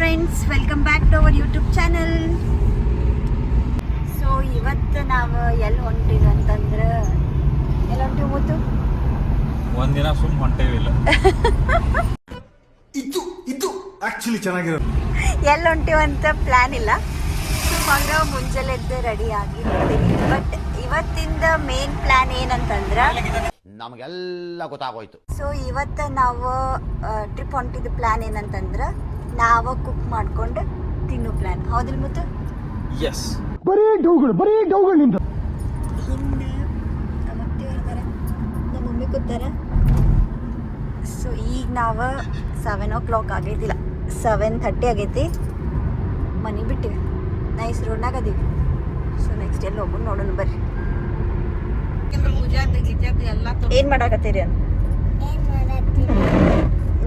Friends, welcome back to our YouTube channel. So ಇವತ್ತು ನಾವು ಎಲ್ಲಿ ಹೊಂಟಿವಿ ಅಂತಂದ್ರೆ, ಎಲ್ಲಿ ಹೊಂಟಿವಿ ಮುತ್ತು? ಒಂದಿನ ಸುಮ್ ಹೊಂಟೇವಿಲ್ಲ. ಇದು ಆಕ್ಚುಲಿ ಚೆನ್ನಾಗಿರೋದು. ಎಲ್ಲಿ ಹೊಂಟಿವಿ ಅಂತ ಪ್ಲಾನ್ ಇಲ್ಲ, ಸುಮ್ಮಂಗ ಮುಂಜಾನೆ ಎದ್ದು ರೆಡಿ ಆಗಿ ನೋಡಿದ್ವಿ. ಬಟ್ ಇವತ್ತಿಂದ ಮೇನ್ ಪ್ಲಾನ್ ಏನಂತಂದ್ರೆ, ನಮಗೆಲ್ಲ ಗೊತ್ತಾಗೋಯ್ತು. ಸೊ ಇವತ್ತು ನಾವು ಟ್ರಿಪ್ ಹೊಂಟಿದ ಪ್ಲಾನ್ ಏನಂತಂದ್ರೆ, ನಾವು ಕುಕ್ ಮಾಡ್ಕೊಂಡು ತಿನ್ನೋ ಪ್ಲಾನ್. ಹೌದಿಲ್ಲ ಮುತ್ತು? ಎಸ್. ಬರೀ ಡೌಗಳು ನಿಂದು. ಹಿಂದೆ ನಮ್ಮ ಅತ್ತೆ ಇರ್ತಾರೆ, ನಮ್ಮ ಮಮ್ಮಿ ಕೂತಾರೆ. ಸೊ ಈಗ ನಾವು 7 o'clock ಆಗೈತಿಲ್ಲ, 7:30 ಆಗೈತಿ. ಮನೆ ಬಿಟ್ಟಿವಿ, ನೈಸ್ ರೋಡ್ನಾಗ ಅದೀವಿ. ಸೊ ನೆಕ್ಸ್ಟ್ ಎಲ್ಲಿ ಹೋಗೋಣ ನೋಡೋಣ ಬರ್ರಿ. ಏನು ಮಾಡಾಕತ್ತೀರಿ ಅಂತ?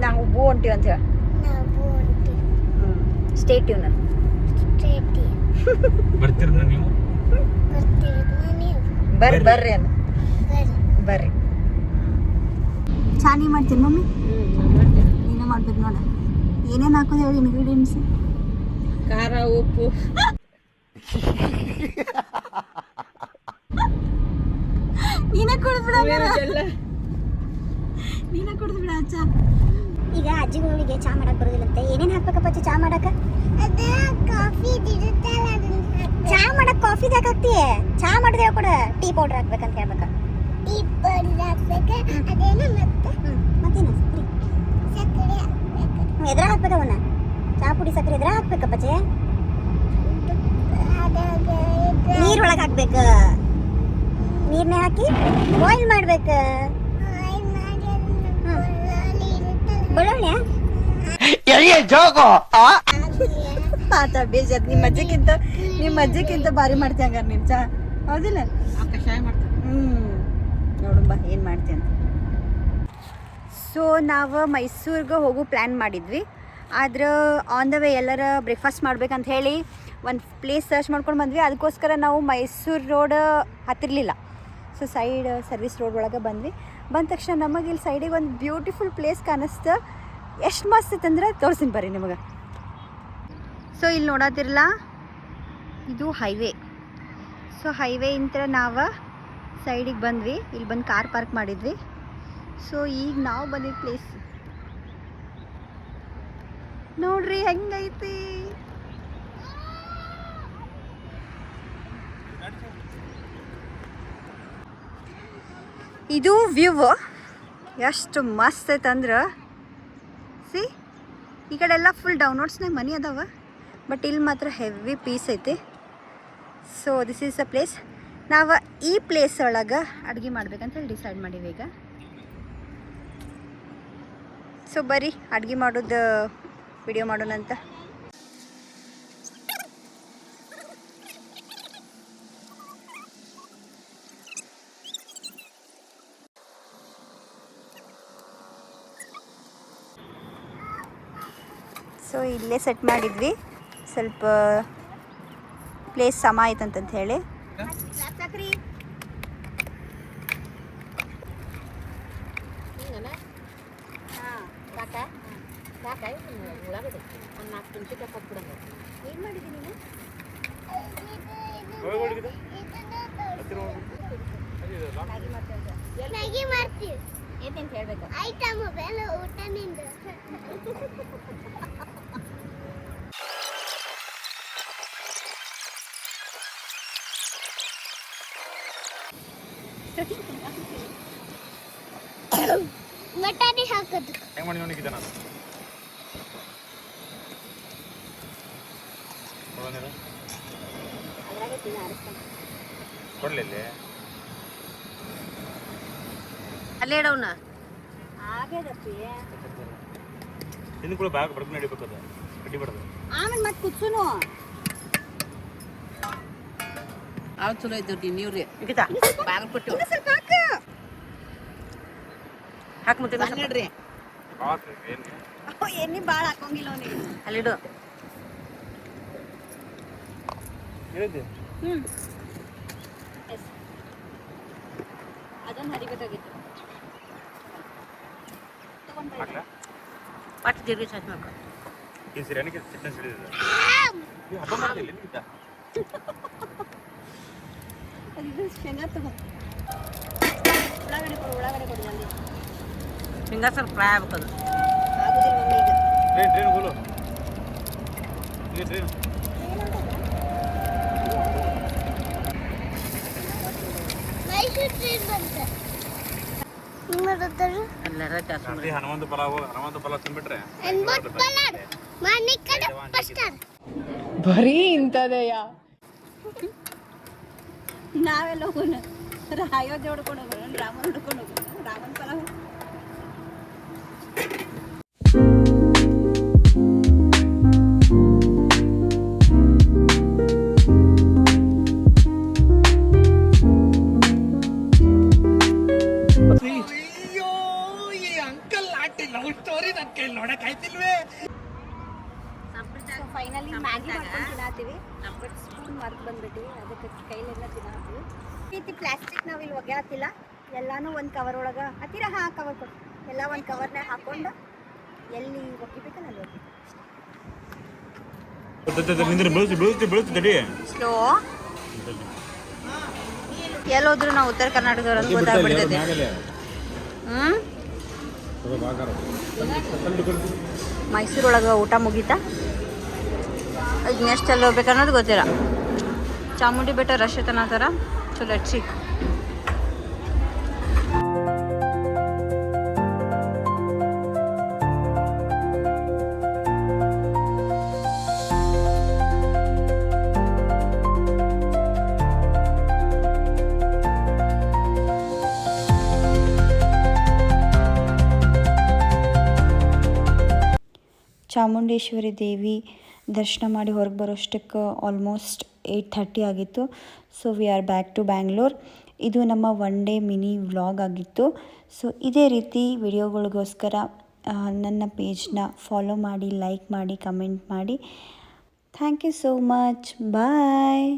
ನಾವು ಬೂ ಹೊಂಟಿವಿ ಅಂತ ಹೇಳಿ. Stay tune. ಬರ್ತೀರ ನೀವು? ಬರ್ರಿ ಅಲ್ಲ, ಬರ್ರಿ. ಚಾನಿ ಮಾಡ್ತೀನಿ ಮಮ್ಮಿ? ನೀನೇ ಮಾಡ್ಬೇಕು ನೋಡ. ಏನೇನು ಹಾಕೋದು ಹೇಳಿ ಇಂಗ್ರೀಡಿಯೆಂಟ್ಸ್? ಖಾರ, ಉಪ್ಪು, ನೀನೇ ಕುಡಿದ್ಬಿಡ, ನೀನೇ ಕುಡಿದ್ಬಿಡ ಅಚ್ಚ. ಈಗ ಅಜ್ಜಿಗಳಿಗೆ ಚಾ ಮಾಡಕ್ ಬರೋದಿಲ್ಲಂತೆ. ಏನೇನು ಹಾಕ್ಬೇಕಪ್ಪ ಚಾ ಮಾಡಕ? ಚಾ ಮಾಡಕ್ ಕಾಫಿ ಹಾಕ್ತೀಯ? ಚಾ ಮಾಡೋದು ಹೇಳ್ಕೊಡ. ಟೀ ಪೌಡರ್ ಹಾಕ್ಬೇಕಂತ ಹೇಳ್ಬೇಕ. ಟೀ ಪೌಡರ್ ಹಾಕ್ಬೇಕ. ಅದೇನು ಮತ್ತೇನು? ಸಕ್ಕರೆ ಎದ್ರ ಹಾಕ್ಬೇಕ? ಅವನ್ನ ಚಾ ಪುಡಿ ಸಕ್ಕರೆ ಎದ್ರ ಹಾಕ್ಬೇಕಪ್ಪ? ಚೇ ನೀರೊಳಗೆ ಹಾಕ್ಬೇಕು. ನೀರ್ನೇ ಹಾಕಿ ಬಾಯ್ಲ್ ಮಾಡ್ಬೇಕು. ಬೆಳ್ಳುಳ್ಳಿ ಆತ ಬೇಜಾರ್. ನಿಮ್ಮ ಅಜ್ಜಿಗಿಂತ ಭಾರಿ ಮಾಡ್ತಿ ಹಂಗಾರ ನೀನು ಚಾ, ಹೌದಿಲ್ಲ? ಕಷಾಯ ಮಾಡ್ತಾರೆ. ನೋಡುಂಬ ಏನು ಮಾಡ್ತಿ ಅಂತ. ಸೊ ನಾವು ಮೈಸೂರಿಗೆ ಹೋಗೋ ಪ್ಲ್ಯಾನ್ ಮಾಡಿದ್ವಿ. ಆದ್ರೆ ಆನ್ ದ ವೇ ಎಲ್ಲರ ಬ್ರೇಕ್ಫಾಸ್ಟ್ ಮಾಡ್ಬೇಕಂತ ಹೇಳಿ ಒಂದು ಪ್ಲೇಸ್ ಸರ್ಚ್ ಮಾಡ್ಕೊಂಡು ಬಂದ್ವಿ. ಅದಕ್ಕೋಸ್ಕರ ನಾವು ಮೈಸೂರು ರೋಡ್ ಹತ್ತಿರಲಿಲ್ಲ. ಸೊ ಸೈಡ್ ಸರ್ವಿಸ್ ರೋಡ್ ಒಳಗೆ ಬಂದ್ವಿ. ಬಂದ ತಕ್ಷಣ ನಮಗೆ ಇಲ್ಲಿ ಸೈಡಿಗೆ ಒಂದು ಬ್ಯೂಟಿಫುಲ್ ಪ್ಲೇಸ್ ಕಾಣಿಸ್ತು. ಎಷ್ಟು ಮಸ್ತ್ ಇತ್ತಂದ್ರೆ ತೋರಿಸ್ತೀನಿ ಬರ್ರಿ ನಿಮಗೆ. ಸೊ ಇಲ್ಲಿ ನೋಡತ್ತಿರಲ್ಲ, ಇದು ಹೈವೇ. ಸೊ ಹೈವೇ ಇಂತ ನಾವು ಸೈಡಿಗೆ ಬಂದ್ವಿ. ಇಲ್ಲಿ ಬಂದು ಕಾರ್ ಪಾರ್ಕ್ ಮಾಡಿದ್ವಿ. ಸೊ ಈಗ ನಾವು ಬಂದಿದ್ದ ಪ್ಲೇಸ್ ನೋಡ್ರಿ ಹೆಂಗೈತಿ. ಇದು ವ್ಯೂ ಎಷ್ಟು ಮಸ್ತ್ ಐತಂದ್ರೆ, ಸಿ ಈ ಕಡೆ ಎಲ್ಲ ಫುಲ್ ಡೌನ್ಲೋಡ್ಸ್ನಾಗ ಮನೆ ಅದಾವ, ಬಟ್ ಇಲ್ಲಿ ಮಾತ್ರ ಹೆವಿ ಪೀಸ್ ಐತಿ. So this is a place. ನಾವು ಈ ಪ್ಲೇಸ್ ಒಳಗೆ ಅಡುಗೆ ಮಾಡ್ಬೇಕಂತ ಹೇಳಿ ಡಿಸೈಡ್ ಮಾಡೀವಿ ಈಗ. ಸೊ ಬರ್ರಿ ಅಡುಗೆ ಮಾಡೋದು ವಿಡಿಯೋ ಮಾಡೋಣಂತ. ಸೊ ಇಲ್ಲೇ ಸೆಟ್ ಮಾಡಿದ್ವಿ, ಸ್ವಲ್ಪ ಪ್ಲೇಸ್ ಸಮ ಆಯ್ತಂತ ಹೇಳಿ. ಏನು ಮಾಡಿದ್ದೀನಿ ಏನೇನು ಹೇಳ್ಬೇಕು? ಆಯ್ತಾ ಮೊಬೈಲ್ ಊಟ ನಿಂದು. ಬಟಾಣಿ ಹಾಕೋದು ಹೆಂಗ್ ಮಾಡಿ ನೋಡಿದ್ದೆ ನಾನು. ಕೊಡ್ಲಿಲ್ಲ ಅಲ್ಲೇ ಇಡವನ್ನ ಆಗೇದಪ್ಪಿ. ಇನ್ನು ಕೂಡ ಬ್ಯಾಗ್ ಬಡ್ದು ನಡಿಬೇಕದ ಕಡ್ಡಿ ಬಡ್ದು ಆಮೇಲೆ ಮತ್ತೆ ಕುತ್ಸುನು ಅವ್ ಚಲೋ ಇದ್ದವ್ರಿ ನೀವ್ರಿ ಬಾಗಲ್ ಕೊಟ್ಟು ಸ್ವಲ್ಪ ಹಾಕು. ಹಾಕ್ ಮತ್ತೆ ನೋಡ್ರಿ. ಎಣ್ಣೆ ಭಾಳ ಹಾಕೋಂಗಿಲ್ಲ ಅವನಿಗೆ. ಅಲ್ಲಿಡು. ಅದೊಂದು ಹರಿಬೇಕಾಗಿತ್ತು. ಪಟ್ಟು ಜೀರಿಗೆ ಸಾಸ್ ಮಾಡ್ಕೊ. ಈ ಸಿರಿಯಾನಿಗೆ ಚಿಕನ್ ಸಿಡಿದಿದೆ ನೀವು ಹಬ್ಬ ಮಾಡ್ತಿಲ್ಲ ನಿಮ್ಗಿಂತ ಅದು ಶೇಂಗಾ ತಗೋ ಒಳಗಡೆ ಕೊಡು ಅಲ್ಲಿ ಶೇಂಗಾ ಸ್ವಲ್ಪ ಫ್ರೈ ಆಗ್ಬೇಕದು ಆಗೋದಿಲ್ಲ ಮಮ್ಮಿ ಈಗ ಟ್ರೈನ್ ಬೋಲು ಈಗ ಟ್ರೈನ್ ಎಲ್ಲರ ಜಾಸ್ತಿ ರಾತ್ರಿ ಹನುಮಂತ ಪಲಾವ್ ತಿನ್ಬಿಟ್ರೆ ಬರೀ ಇಂಥದೆಯ ನಾವೆಲ್ಲ ಹೋಗೋಣ ಅಯೋಧ್ಯೆ ಹೊಡ್ಕೊಂಡು ಹೋಗೋಣ ರಾಮನ್ ಹೊಡ್ಕೊಂಡು ಹೋಗೋಣ ರಾಮನ್ ಪಲಾವ್ ಫೈನಲಿ ಮ್ಯಾಗಿ ಮಾಡ್ಕೊಂಡು ತಿನ್ನತ್ತೀವಿ ಬಟ್ ಸ್ಪೂನ್ ಮರ್ತು ಬಂದ್ಬಿಟ್ಟಿವಿ ಅದಕ್ಕೆ ಕೈಲೆಲ್ಲ ತಿನ್ನತ್ತೀವಿ ರೀತಿ ಪ್ಲಾಸ್ಟಿಕ್ ನಾವು ಇಲ್ಲಿ ಒಗ್ಯಾತಿಲ್ಲ ಎಲ್ಲಾನು ಒಂದು ಕವರ್ ಒಳಗೆ ಹತ್ತಿರ ಕವರ್ ಕೊಡು ಎಲ್ಲ ಒಂದು ಕವರ್ನಾಗ ಹಾಕೊಂಡು ಎಲ್ಲಿ ಒಗಿಬೇಕಲ್ಲ ಅಲ್ಲಿ ಬೀಳ್ತಿ ಸ್ಲೋ ಎಲ್ಲೋದ್ರು ನಾವು ಉತ್ತರ ಕರ್ನಾಟಕದವ್ರು ಅಂತ ಗೊತ್ತಾಗ್ಬಿಡ್ತೈತೆ ಮೈಸೂರೊಳಗೆ ಊಟ ಮುಗೀತಾ ಈಗ ನೆಕ್ಸ್ಟ್ ಎಲ್ಲಿ ಹೋಗ್ಬೇಕು ಅನ್ನೋದು ಗೊತ್ತಿಲ್ಲ ಚಾಮುಂಡಿ ಬೆಟ್ಟ ರಶ್ ತನತರ so let's see Chamundeshwari Devi ದರ್ಶನ ಮಾಡಿ ಹೊರಗೆ ಬರೋಷ್ಟಕ್ಕೆ ಆಲ್ಮೋಸ್ಟ್ 8:30 ಆಗಿತ್ತು so we are back to Bangalore ಇದು ನಮ್ಮ ಒನ್ ಡೇ ಮಿನಿ ವ್ಲಾಗ್ ಆಗಿತ್ತು ಸೊ ಇದೇ ರೀತಿ ವಿಡಿಯೋಗಳಿಗೋಸ್ಕರ ನನ್ನ ಪೇಜ್ನ ಫಾಲೋ ಮಾಡಿ ಲೈಕ್ ಮಾಡಿ ಕಮೆಂಟ್ ಮಾಡಿ thank you so much bye